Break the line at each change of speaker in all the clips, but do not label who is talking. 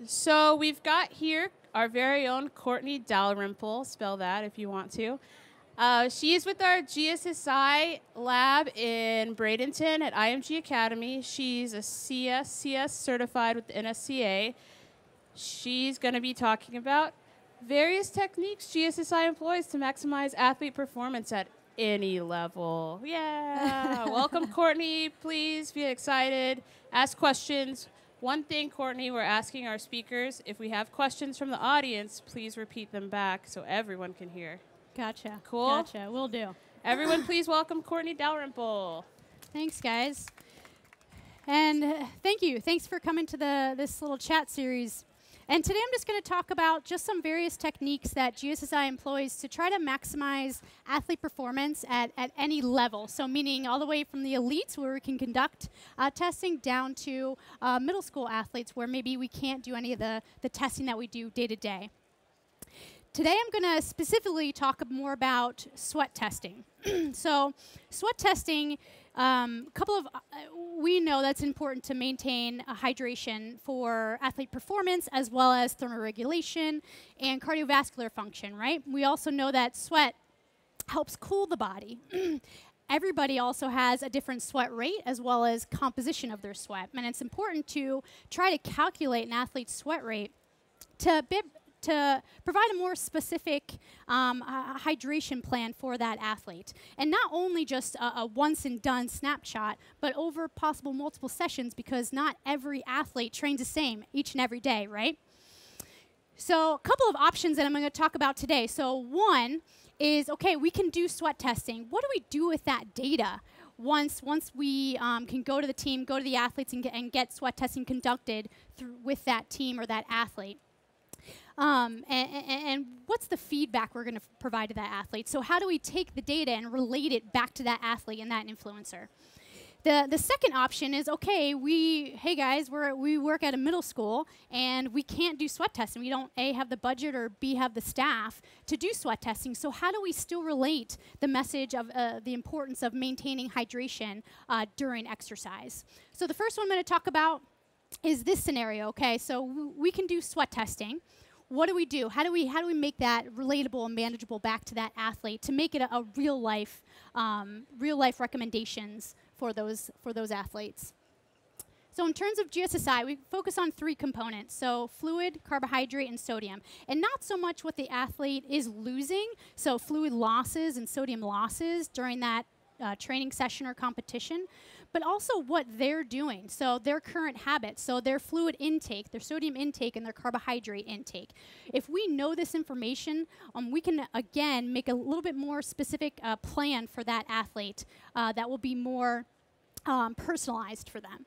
So we've got here our very own Kortney Dalrymple. Spell that if you want to. She's with our GSSI lab in Bradenton at IMG Academy. She's a CSCS certified with the NSCA. She's going to be talking about various techniques GSSI employs to maximize athlete performance at any level. Yeah. Welcome, Kortney. Please be excited. Ask questions. One thing, Kortney, we're asking our speakers, if we have questions from the audience, please repeat them back so everyone can hear.
Gotcha.
Cool?
Gotcha. Will do.
Everyone, please welcome Kortney Dalrymple.
Thanks, guys. And thank you. Thanks for coming to this little chat series. And today I'm just going to talk about just some various techniques that GSSI employs to try to maximize athlete performance at any level. So meaning all the way from the elites where we can conduct testing down to middle school athletes where maybe we can't do any of the testing that we do day to day. Today I'm going to specifically talk more about sweat testing. So sweat testing, we know that's important to maintain hydration for athlete performance as well as thermoregulation and cardiovascular function, right? We also know that sweat helps cool the body. Everybody also has a different sweat rate as well as composition of their sweat. And it's important to try to calculate an athlete's sweat rate to provide a more specific hydration plan for that athlete. And not only just a once and done snapshot, but over possible multiple sessions because not every athlete trains the same each and every day, right? So a couple of options that I'm going to talk about today. So one is, okay, we can do sweat testing. What do we do with that data? Once we can go to the team, go to the athletes and get sweat testing conducted with that team or that athlete. And what's the feedback we're going to provide to that athlete? So how do we take the data and relate it back to that athlete and that influencer? The second option is, okay, hey guys, we work at a middle school and we can't do sweat testing. We don't A, have the budget or B, have the staff to do sweat testing. So how do we still relate the message of the importance of maintaining hydration during exercise? So the first one I'm going to talk about is this scenario, okay? So we can do sweat testing. What do we do? How do we make that relatable and manageable back to that athlete to make it a real life recommendations for those athletes? So in terms of GSSI, we focus on 3 components. So fluid, carbohydrate, and sodium. And not so much what the athlete is losing, so fluid losses and sodium losses during that training session or competition, but also what they're doing. So their current habits, so their fluid intake, their sodium intake, and their carbohydrate intake. If we know this information, we can, again, make a little bit more specific plan for that athlete that will be more personalized for them.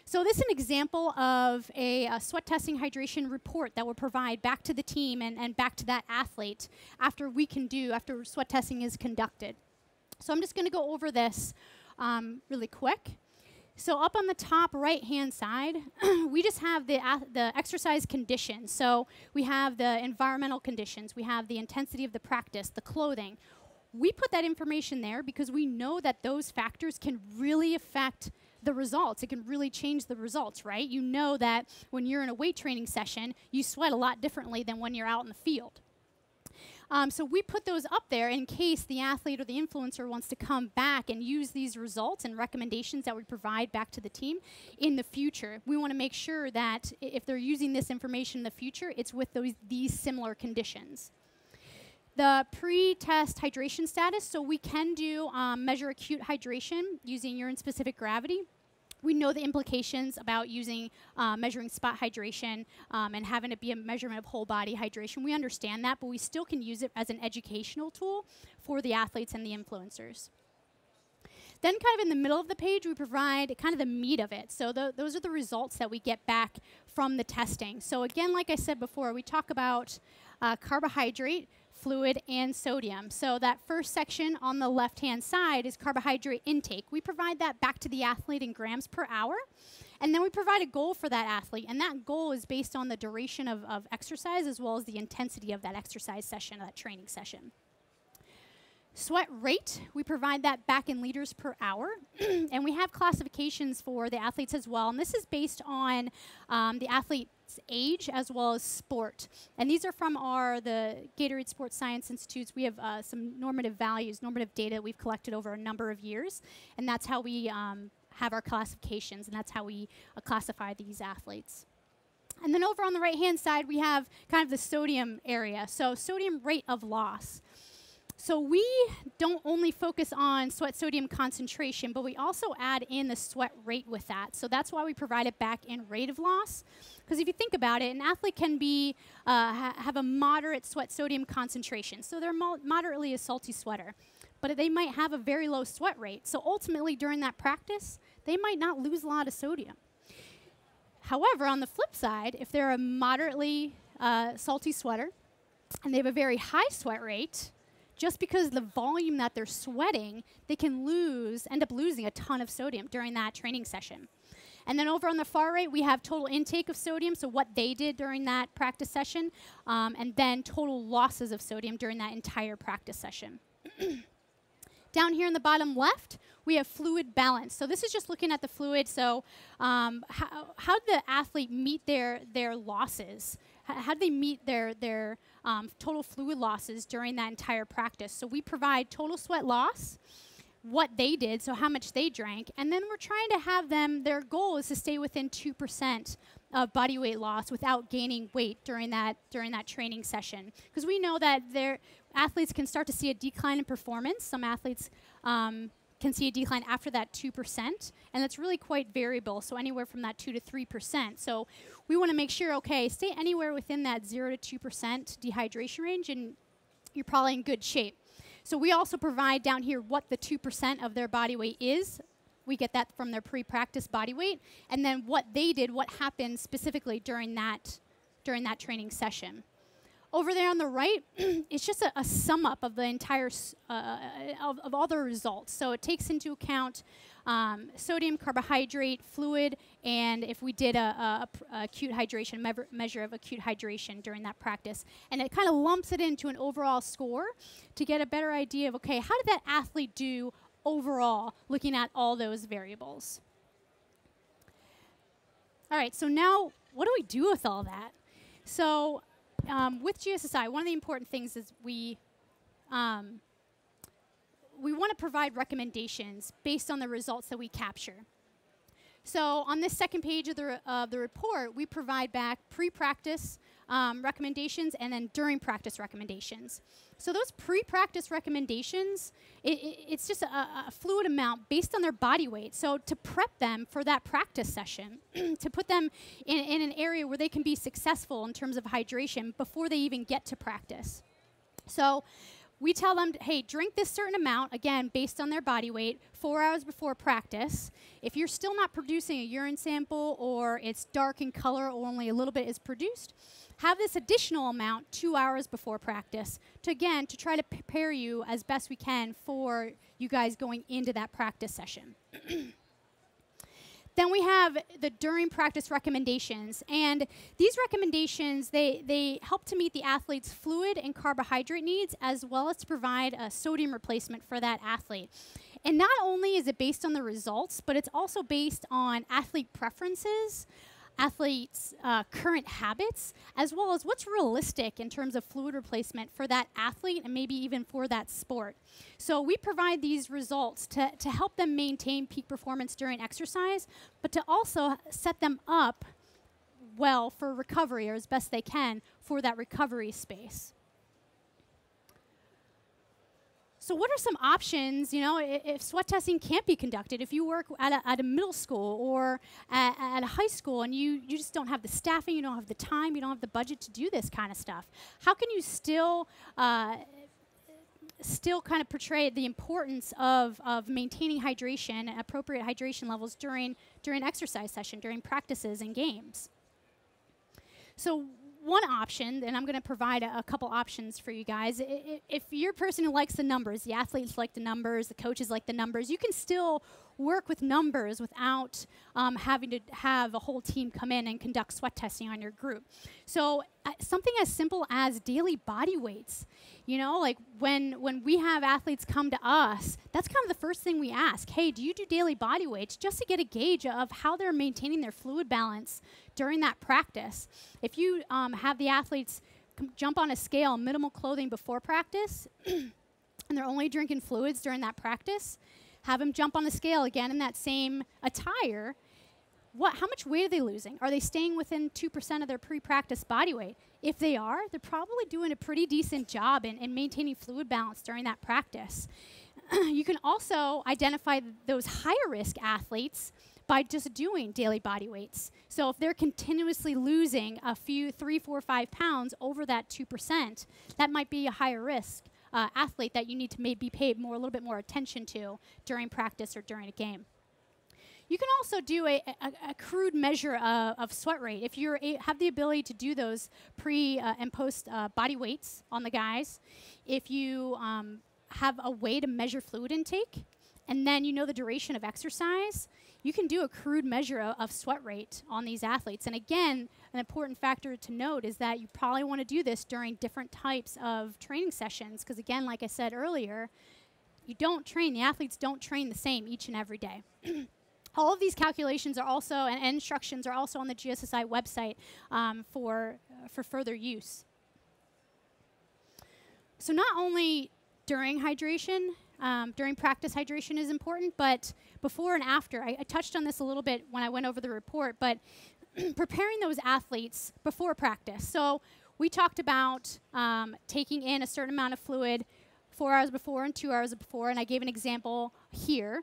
So this is an example of a sweat testing hydration report that we'll provide back to the team and back to that athlete after sweat testing is conducted. So I'm just going to go over this really quick. So up on the top right-hand side, we just have the exercise conditions. So we have the environmental conditions. We have the intensity of the practice, the clothing. We put that information there because we know that those factors can really affect the results. It can really change the results, right? You know that when you're in a weight training session, you sweat a lot differently than when you're out in the field. So we put those up there in case the athlete or the influencer wants to come back and use these results and recommendations that we provide back to the team in the future. We want to make sure that if they're using this information in the future, it's with these similar conditions. The pre-test hydration status, so we can do measure acute hydration using urine-specific gravity. We know the implications about using measuring spot hydration and having it be a measurement of whole body hydration. We understand that, but we still can use it as an educational tool for the athletes and the influencers. Then kind of in the middle of the page, we provide kind of the meat of it. So those are the results that we get back from the testing. So again, like I said before, we talk about carbohydrate, fluid, and sodium. So that first section on the left-hand side is carbohydrate intake. We provide that back to the athlete in grams per hour. And then we provide a goal for that athlete. And that goal is based on the duration of exercise as well as the intensity of that exercise session, that training session. Sweat rate, we provide that back in liters per hour. And we have classifications for the athletes as well. And this is based on the athlete athlete's age as well as sport. And these are from the Gatorade Sports Science Institutes. We have some normative values, normative data we've collected over a number of years. And that's how we have our classifications, and that's how we classify these athletes. And then over on the right-hand side, we have kind of the sodium area. So sodium rate of loss. So we don't only focus on sweat sodium concentration, but we also add in the sweat rate with that. So that's why we provide it back in rate of loss. Because if you think about it, an athlete can be have a moderate sweat sodium concentration. So they're moderately a salty sweater. But they might have a very low sweat rate. So ultimately, during that practice, they might not lose a lot of sodium. However, on the flip side, if they're a moderately salty sweater and they have a very high sweat rate, just because of the volume that they're sweating, they can end up losing a ton of sodium during that training session. And then over on the far right, we have total intake of sodium, so what they did during that practice session, and then total losses of sodium during that entire practice session. Down here in the bottom left, we have fluid balance. So this is just looking at the fluid. So how did the athlete meet their losses? How do they meet their total fluid losses during that entire practice? So we provide total sweat loss, what they did, so how much they drank, and then we're trying to have them, their goal is to stay within 2% of body weight loss without gaining weight during that training session. Because we know that their athletes can start to see a decline in performance. Some athletes can see a decline after that 2%, and that's really quite variable, so anywhere from that 2 to 3%. So we want to make sure, okay, stay anywhere within that 0 to 2% dehydration range, and you're probably in good shape. So we also provide down here what the 2% of their body weight is. We get that from their pre-practice body weight, and then what they did, what happened specifically during that training session. Over there on the right, it's just a sum up of the entire, of all the results. So it takes into account sodium, carbohydrate, fluid, and if we did a acute hydration, measure of acute hydration during that practice. And it kind of lumps it into an overall score to get a better idea of, okay, how did that athlete do overall, looking at all those variables? All right, so now what do we do with all that? So with GSSI, one of the important things is we want to provide recommendations based on the results that we capture. So on this second page of the report, we provide back pre-practice recommendations and then during practice recommendations. So those pre-practice recommendations, it's just a fluid amount based on their body weight. So to prep them for that practice session, to put them in an area where they can be successful in terms of hydration before they even get to practice. So we tell them, hey, drink this certain amount, again, based on their body weight, 4 hours before practice. If you're still not producing a urine sample or it's dark in color or only a little bit is produced, have this additional amount 2 hours before practice to, again, to try to prepare you as best we can for you guys going into that practice session. Then we have the during practice recommendations. And these recommendations, they help to meet the athlete's fluid and carbohydrate needs as well as to provide a sodium replacement for that athlete. And not only is it based on the results, but it's also based on athlete preferences, athletes' current habits, as well as what's realistic in terms of fluid replacement for that athlete and maybe even for that sport. So we provide these results to help them maintain peak performance during exercise, but to also set them up well for recovery or as best they can for that recovery space. So what are some options, you know, if sweat testing can't be conducted, if you work at a middle school or at a high school and you just don't have the staffing, you don't have the time, you don't have the budget to do this kind of stuff? How can you still kind of portray the importance of maintaining hydration, appropriate hydration levels during exercise session, during practices and games? So one option, and I'm going to provide a couple options for you guys. If you're a person who likes the numbers, the athletes like the numbers, the coaches like the numbers, you can still work with numbers without having to have a whole team come in and conduct sweat testing on your group. So something as simple as daily body weights. You know, like when we have athletes come to us, that's kind of the first thing we ask. Hey, do you do daily body weights? Just to get a gauge of how they're maintaining their fluid balance during that practice. If you have the athletes jump on a scale, minimal clothing before practice, and they're only drinking fluids during that practice, have them jump on the scale again in that same attire. How much weight are they losing? Are they staying within 2% of their pre-practice body weight? If they are, they're probably doing a pretty decent job in maintaining fluid balance during that practice. You can also identify those higher risk athletes by just doing daily body weights. So if they're continuously losing a few 3, 4, 5 pounds over that 2%, that might be a higher risk athlete that you need to maybe pay a little bit more attention to during practice or during a game. You can also do a crude measure of sweat rate. If you have the ability to do those pre and post body weights on the guys, if you have a way to measure fluid intake, and then you know the duration of exercise, you can do a crude measure of sweat rate on these athletes. And again, an important factor to note is that you probably want to do this during different types of training sessions, because again, like I said earlier, the athletes don't train the same each and every day. All of these calculations are also, and instructions are also on the GSSI website for further use. So not only during hydration, during practice hydration is important, but before and after. I touched on this a little bit when I went over the report, but preparing those athletes before practice. So we talked about taking in a certain amount of fluid 4 hours before and 2 hours before, and I gave an example here.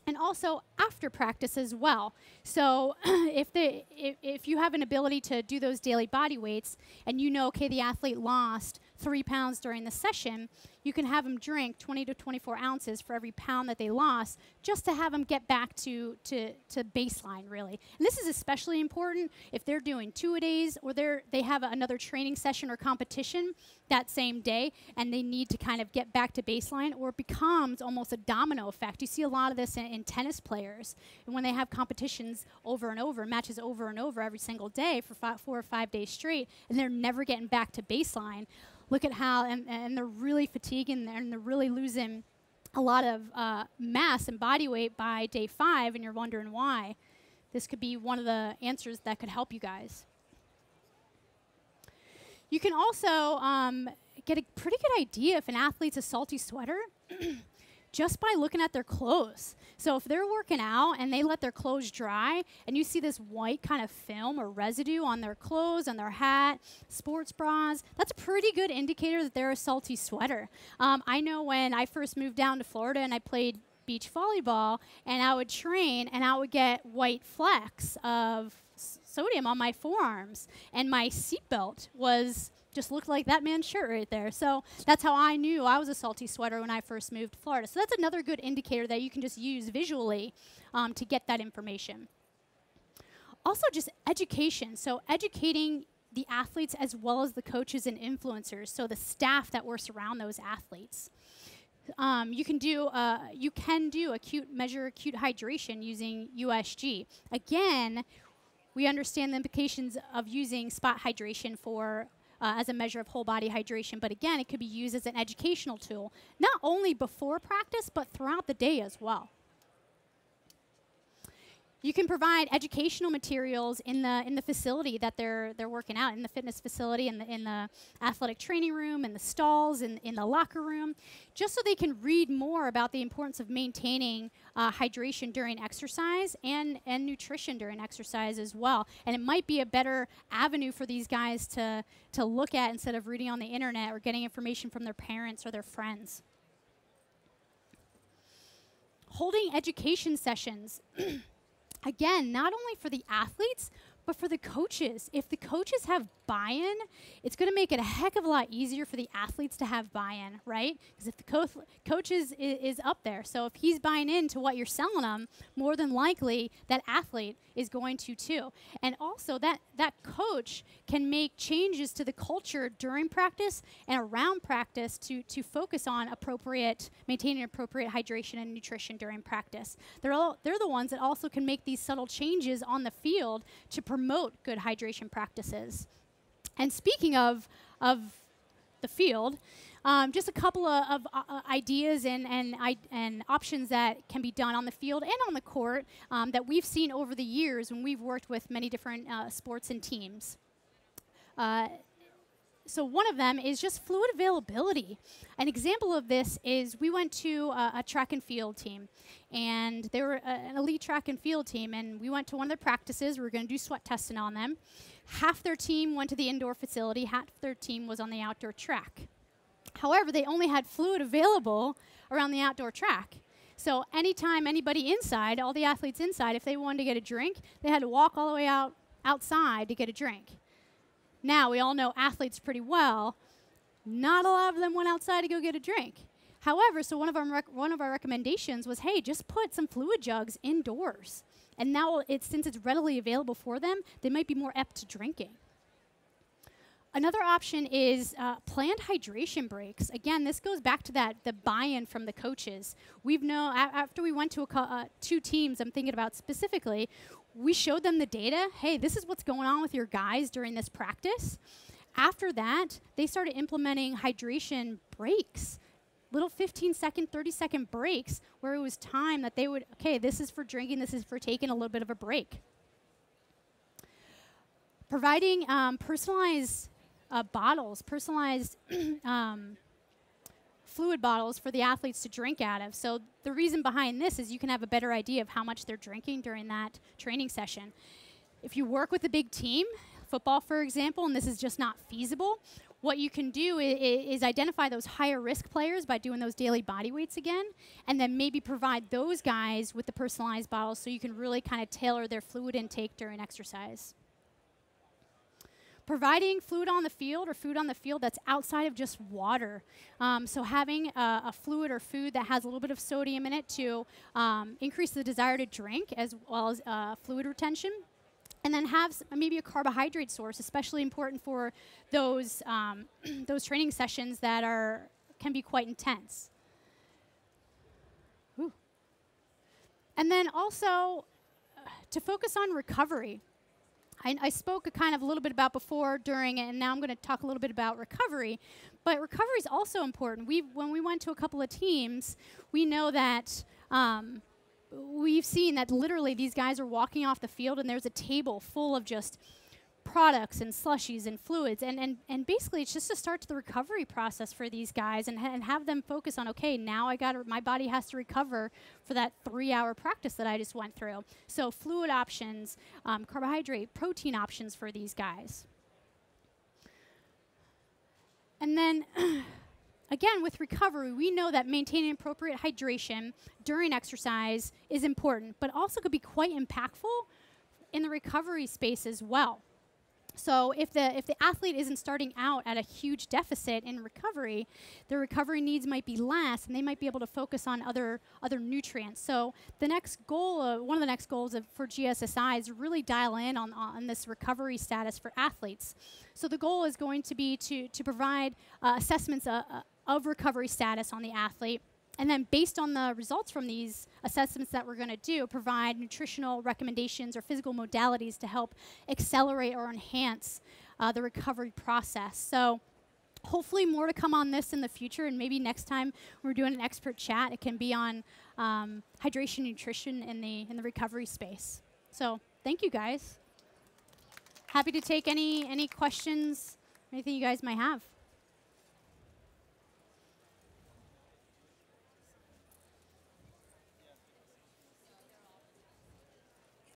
And also after practice as well. So if you have an ability to do those daily body weights and you know, okay, the athlete lost 3 pounds during the session, you can have them drink 20 to 24 ounces for every pound that they lost, just to have them get back to baseline, really. And this is especially important if they're doing 2-a-days or they have another training session or competition that same day and they need to kind of get back to baseline, or it becomes almost a domino effect. You see a lot of this in tennis players, and when they have competitions over and over, matches over and over every single day for 4 or 5 days straight, and they're never getting back to baseline. Look at how, and they're really fatiguing, and they're really losing a lot of mass and body weight by day 5, and you're wondering why. This could be one of the answers that could help you guys. You can also get a pretty good idea if an athlete's a salty sweater just by looking at their clothes. So if they're working out and they let their clothes dry and you see this white kind of film or residue on their clothes, on their hat, sports bras, that's a pretty good indicator that they're a salty sweater. I know when I first moved down to Florida and I played beach volleyball, and I would train and I would get white flecks of sodium on my forearms, and my seatbelt just looked like that man's shirt right there. So that's how I knew I was a salty sweater when I first moved to Florida. So that's another good indicator that you can just use visually to get that information. Also, just education. So educating the athletes as well as the coaches and influencers, so the staff that works around those athletes. You can do measure acute hydration using USG. Again, we understand the implications of using spot hydration for as a measure of whole body hydration, but again, it could be used as an educational tool, not only before practice, but throughout the day as well. You can provide educational materials in the facility that they're working out, in the fitness facility, in the athletic training room, in the stalls, in the locker room, just so they can read more about the importance of maintaining hydration during exercise and nutrition during exercise as well. And it might be a better avenue for these guys to look at instead of reading on the internet or getting information from their parents or their friends. Holding education sessions. Again, not only for the athletes, but for the coaches. If the coaches have buy-in, it's going to make it a heck of a lot easier for the athletes to have buy-in, right? Because if the coach is up there, so if he's buying into what you're selling them, more than likely that athlete is going to too. And also that coach can make changes to the culture during practice and around practice to focus on maintaining appropriate hydration and nutrition during practice. They're the ones that also can make these subtle changes on the field to promote good hydration practices. And speaking of the field, just a couple of ideas and options that can be done on the field and on the court that we've seen over the years when we've worked with many different sports and teams. So one of them is just fluid availability. An example of this is we went to a track and field team, and they were an elite track and field team, and we went to one of their practices. We were going to do sweat testing on them. Half their team went to the indoor facility, half their team was on the outdoor track. However, they only had fluid available around the outdoor track. So anytime anybody inside, all the athletes inside, if they wanted to get a drink, they had to walk all the way outside to get a drink. Now, we all know athletes pretty well. Not a lot of them went outside to go get a drink. However, so one of our recommendations was, hey, just put some fluid jugs indoors. And now, since it's readily available for them, they might be more apt to drinking. Another option is planned hydration breaks. Again, this goes back to the buy-in from the coaches. We've known after we went to 2 teams, I'm thinking about specifically, we showed them the data. Hey, this is what's going on with your guys during this practice. After that, they started implementing hydration breaks, little 15-second, 30-second breaks where it was time that they would, okay, this is for drinking, this is for taking a little bit of a break. Providing personalized bottles, personalized fluid bottles for the athletes to drink out of. So the reason behind this is you can have a better idea of how much they're drinking during that training session. If you work with a big team, football for example, and this is just not feasible, what you can do is identify those higher risk players by doing those daily body weights again, and then maybe provide those guys with the personalized bottles so you can really kind of tailor their fluid intake during exercise. Providing fluid on the field or food on the field that's outside of just water. So having a fluid or food that has a little bit of sodium in it to increase the desire to drink as well as fluid retention. And then have maybe a carbohydrate source, especially important for those, those training sessions that can be quite intense. Ooh. And then also to focus on recovery. I spoke kind of a little bit about before, during, and now I'm going to talk a little bit about recovery. But recovery is also important. When we went to a couple of teams, we know that we've seen that literally these guys are walking off the field and there's a table full of just products and slushies and fluids. And basically it's just to start the recovery process for these guys and have them focus on, okay, now my body has to recover for that 3-hour practice that I just went through. So fluid options, carbohydrate, protein options for these guys. And then again, with recovery, we know that maintaining appropriate hydration during exercise is important, but also could be quite impactful in the recovery space as well. So if the athlete isn't starting out at a huge deficit in recovery, their recovery needs might be less, and they might be able to focus on other nutrients. So the next goal, one of the next goals for GSSI is to really dial in on this recovery status for athletes. So the goal is going to be to provide assessments of recovery status on the athlete. And then based on the results from these assessments that we're going to do, provide nutritional recommendations or physical modalities to help accelerate or enhance the recovery process. So hopefully more to come on this in the future, and maybe next time we're doing an expert chat, it can be on hydration and nutrition in the recovery space. So thank you guys. Happy to take any questions, anything you guys might have.